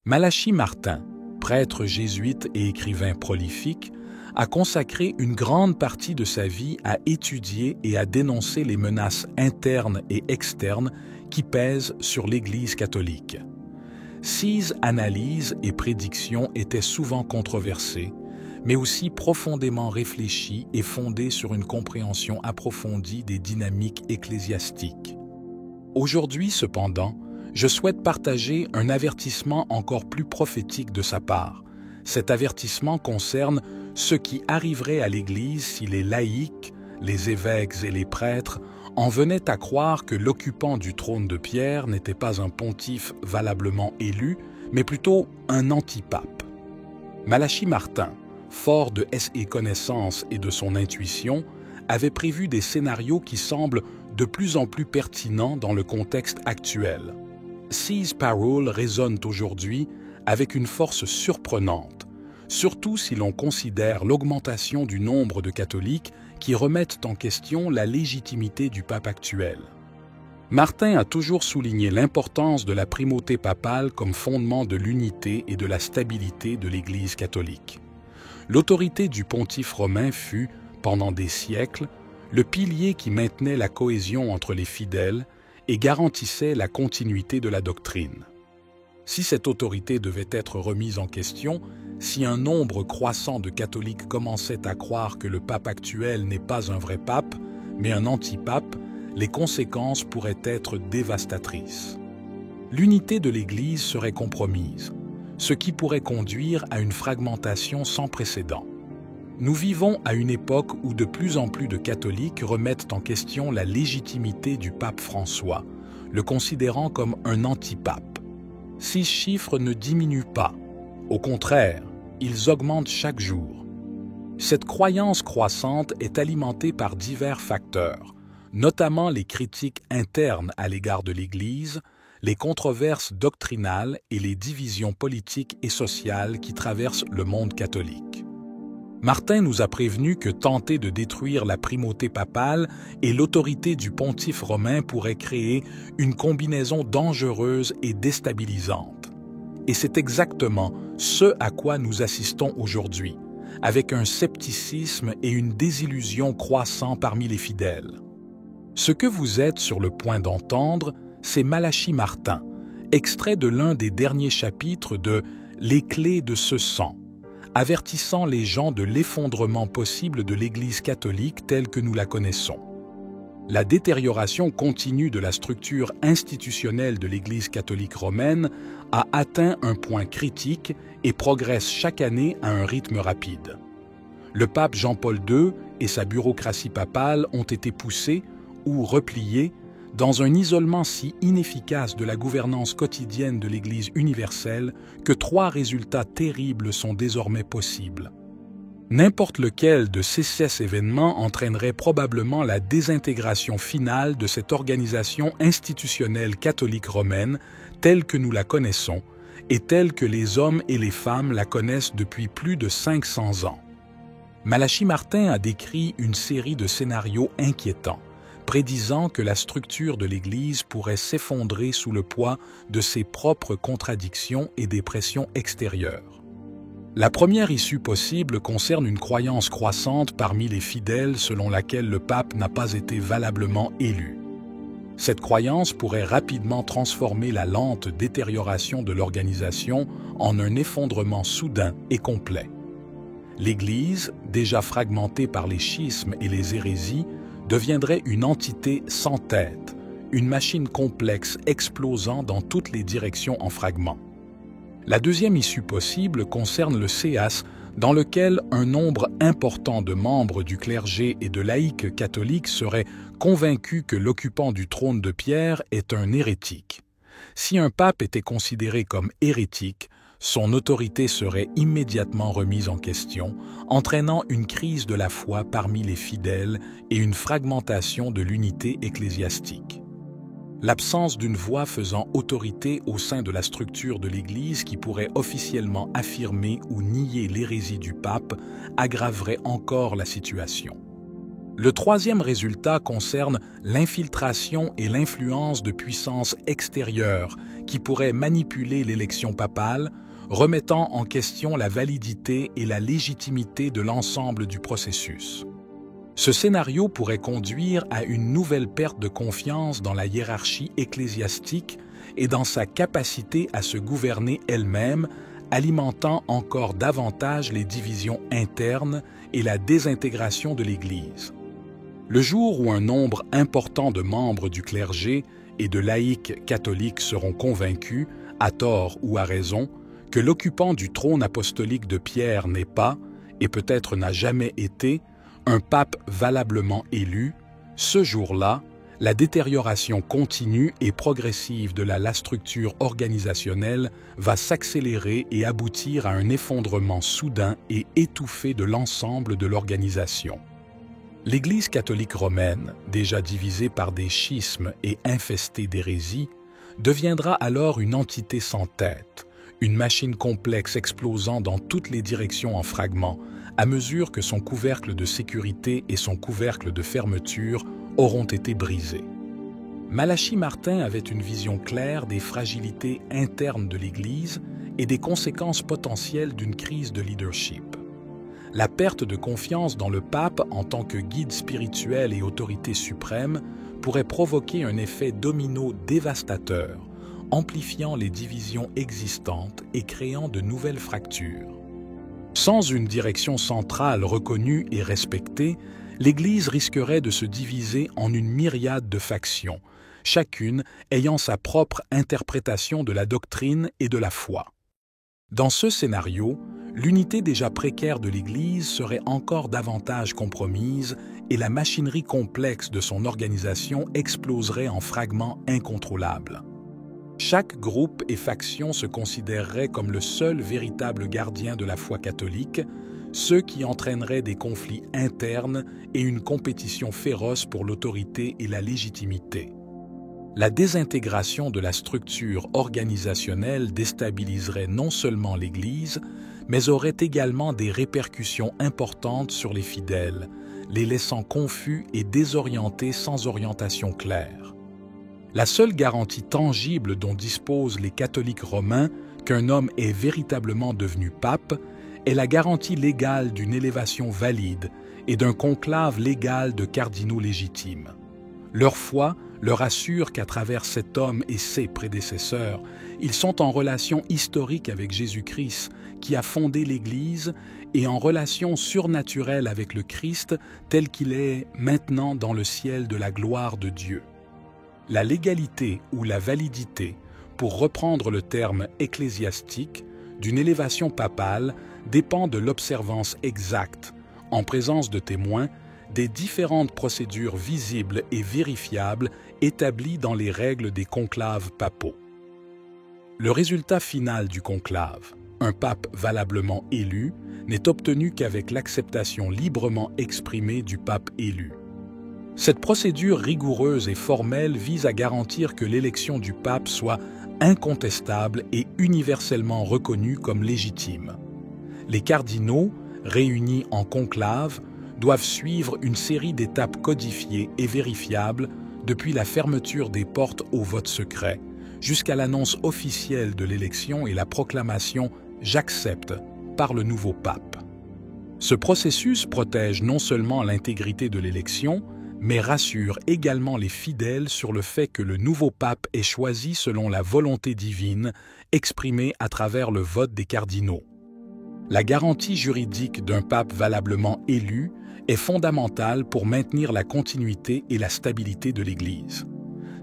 Malachi Martin, prêtre jésuite et écrivain prolifique, a consacré une grande partie de sa vie à étudier et à dénoncer les menaces internes et externes qui pèsent sur l'Église catholique. Ses analyses et prédictions étaient souvent controversées, mais aussi profondément réfléchies et fondées sur une compréhension approfondie des dynamiques ecclésiastiques. Aujourd'hui, cependant, je souhaite partager un avertissement encore plus prophétique de sa part. Cet avertissement concerne ce qui arriverait à l'Église si les laïcs, les évêques et les prêtres en venaient à croire que l'occupant du trône de Pierre n'était pas un pontife valablement élu, mais plutôt un antipape. Malachi Martin, fort de ses connaissances et de son intuition, avait prévu des scénarios qui semblent de plus en plus pertinents dans le contexte actuel. Ces paroles résonnent aujourd'hui avec une force surprenante, surtout si l'on considère l'augmentation du nombre de catholiques qui remettent en question la légitimité du pape actuel. Martin a toujours souligné l'importance de la primauté papale comme fondement de l'unité et de la stabilité de l'Église catholique. L'autorité du pontife romain fut, pendant des siècles, le pilier qui maintenait la cohésion entre les fidèles et garantissait la continuité de la doctrine. Si cette autorité devait être remise en question, si un nombre croissant de catholiques commençait à croire que le pape actuel n'est pas un vrai pape, mais un antipape, les conséquences pourraient être dévastatrices. L'unité de l'Église serait compromise, ce qui pourrait conduire à une fragmentation sans précédent. Nous vivons à une époque où de plus en plus de catholiques remettent en question la légitimité du pape François, le considérant comme un antipape. Ces chiffres ne diminuent pas. Au contraire, ils augmentent chaque jour. Cette croyance croissante est alimentée par divers facteurs, notamment les critiques internes à l'égard de l'Église, les controverses doctrinales et les divisions politiques et sociales qui traversent le monde catholique. Martin nous a prévenu que tenter de détruire la primauté papale et l'autorité du pontife romain pourrait créer une combinaison dangereuse et déstabilisante. Et c'est exactement ce à quoi nous assistons aujourd'hui, avec un scepticisme et une désillusion croissant parmi les fidèles. Ce que vous êtes sur le point d'entendre, c'est Malachi Martin, extrait de l'un des derniers chapitres de « Les clés de ce sang », avertissant les gens de l'effondrement possible de l'Église catholique telle que nous la connaissons. La détérioration continue de la structure institutionnelle de l'Église catholique romaine a atteint un point critique et progresse chaque année à un rythme rapide. Le pape Jean-Paul II et sa bureaucratie papale ont été poussés ou repliés dans un isolement si inefficace de la gouvernance quotidienne de l'Église universelle que 3 résultats terribles sont désormais possibles. N'importe lequel de ces événements entraînerait probablement la désintégration finale de cette organisation institutionnelle catholique romaine telle que nous la connaissons et telle que les hommes et les femmes la connaissent depuis plus de 500 ans. Malachi Martin a décrit une série de scénarios inquiétants, prédisant que la structure de l'Église pourrait s'effondrer sous le poids de ses propres contradictions et des pressions extérieures. La première issue possible concerne une croyance croissante parmi les fidèles selon laquelle le pape n'a pas été valablement élu. Cette croyance pourrait rapidement transformer la lente détérioration de l'organisation en un effondrement soudain et complet. L'Église, déjà fragmentée par les schismes et les hérésies, deviendrait une entité sans tête, une machine complexe explosant dans toutes les directions en fragments. La deuxième issue possible concerne le séas, dans lequel un nombre important de membres du clergé et de laïcs catholiques seraient convaincus que l'occupant du trône de Pierre est un hérétique. Si un pape était considéré comme hérétique, son autorité serait immédiatement remise en question, entraînant une crise de la foi parmi les fidèles et une fragmentation de l'unité ecclésiastique. L'absence d'une voix faisant autorité au sein de la structure de l'Église qui pourrait officiellement affirmer ou nier l'hérésie du pape aggraverait encore la situation. Le troisième résultat concerne l'infiltration et l'influence de puissances extérieures qui pourraient manipuler l'élection papale, remettant en question la validité et la légitimité de l'ensemble du processus. Ce scénario pourrait conduire à une nouvelle perte de confiance dans la hiérarchie ecclésiastique et dans sa capacité à se gouverner elle-même, alimentant encore davantage les divisions internes et la désintégration de l'Église. Le jour où un nombre important de membres du clergé et de laïcs catholiques seront convaincus, à tort ou à raison, que l'occupant du trône apostolique de Pierre n'est pas, et peut-être n'a jamais été, un pape valablement élu, ce jour-là, la détérioration continue et progressive de la structure organisationnelle va s'accélérer et aboutir à un effondrement soudain et étouffé de l'ensemble de l'organisation. L'Église catholique romaine, déjà divisée par des schismes et infestée d'hérésies, deviendra alors une entité sans tête, une machine complexe explosant dans toutes les directions en fragments, à mesure que son couvercle de sécurité et son couvercle de fermeture auront été brisés. Malachie Martin avait une vision claire des fragilités internes de l'Église et des conséquences potentielles d'une crise de leadership. La perte de confiance dans le pape en tant que guide spirituel et autorité suprême pourrait provoquer un effet domino dévastateur, amplifiant les divisions existantes et créant de nouvelles fractures. Sans une direction centrale reconnue et respectée, l'Église risquerait de se diviser en une myriade de factions, chacune ayant sa propre interprétation de la doctrine et de la foi. Dans ce scénario, l'unité déjà précaire de l'Église serait encore davantage compromise et la machinerie complexe de son organisation exploserait en fragments incontrôlables. Chaque groupe et faction se considérerait comme le seul véritable gardien de la foi catholique, ce qui entraînerait des conflits internes et une compétition féroce pour l'autorité et la légitimité. La désintégration de la structure organisationnelle déstabiliserait non seulement l'Église, mais aurait également des répercussions importantes sur les fidèles, les laissant confus et désorientés sans orientation claire. La seule garantie tangible dont disposent les catholiques romains qu'un homme est véritablement devenu pape est la garantie légale d'une élévation valide et d'un conclave légal de cardinaux légitimes. Leur foi leur assure qu'à travers cet homme et ses prédécesseurs, ils sont en relation historique avec Jésus-Christ, qui a fondé l'Église, et en relation surnaturelle avec le Christ tel qu'il est maintenant dans le ciel de la gloire de Dieu. La légalité ou la validité, pour reprendre le terme ecclésiastique, d'une élévation papale dépend de l'observance exacte, en présence de témoins, des différentes procédures visibles et vérifiables établies dans les règles des conclaves papaux. Le résultat final du conclave, un pape valablement élu, n'est obtenu qu'avec l'acceptation librement exprimée du pape élu. Cette procédure rigoureuse et formelle vise à garantir que l'élection du pape soit incontestable et universellement reconnue comme légitime. Les cardinaux, réunis en conclave, doivent suivre une série d'étapes codifiées et vérifiables depuis la fermeture des portes au vote secret, jusqu'à l'annonce officielle de l'élection et la proclamation « J'accepte » par le nouveau pape. Ce processus protège non seulement l'intégrité de l'élection, mais rassure également les fidèles sur le fait que le nouveau pape est choisi selon la volonté divine, exprimée à travers le vote des cardinaux. La garantie juridique d'un pape valablement élu est fondamentale pour maintenir la continuité et la stabilité de l'Église.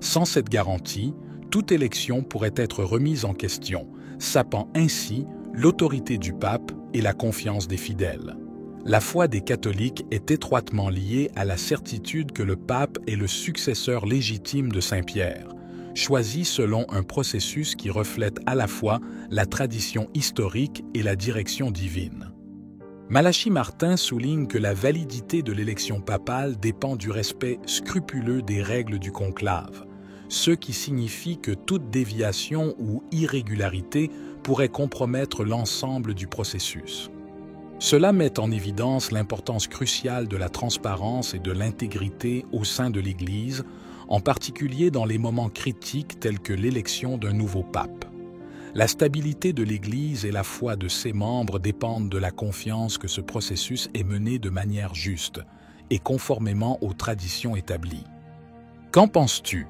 Sans cette garantie, toute élection pourrait être remise en question, sapant ainsi l'autorité du pape et la confiance des fidèles. La foi des catholiques est étroitement liée à la certitude que le pape est le successeur légitime de Saint-Pierre, choisi selon un processus qui reflète à la fois la tradition historique et la direction divine. Malachie Martin souligne que la validité de l'élection papale dépend du respect scrupuleux des règles du conclave, ce qui signifie que toute déviation ou irrégularité pourrait compromettre l'ensemble du processus. Cela met en évidence l'importance cruciale de la transparence et de l'intégrité au sein de l'Église, en particulier dans les moments critiques tels que l'élection d'un nouveau pape. La stabilité de l'Église et la foi de ses membres dépendent de la confiance que ce processus est mené de manière juste et conformément aux traditions établies. Qu'en penses-tu?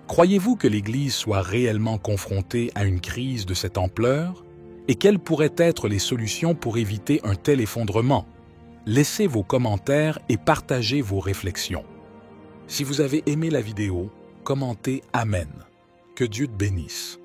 Croyez-vous que l'Église soit réellement confrontée à une crise de cette ampleur? Et quelles pourraient être les solutions pour éviter un tel effondrement? Laissez vos commentaires et partagez vos réflexions. Si vous avez aimé la vidéo, commentez Amen. Que Dieu te bénisse.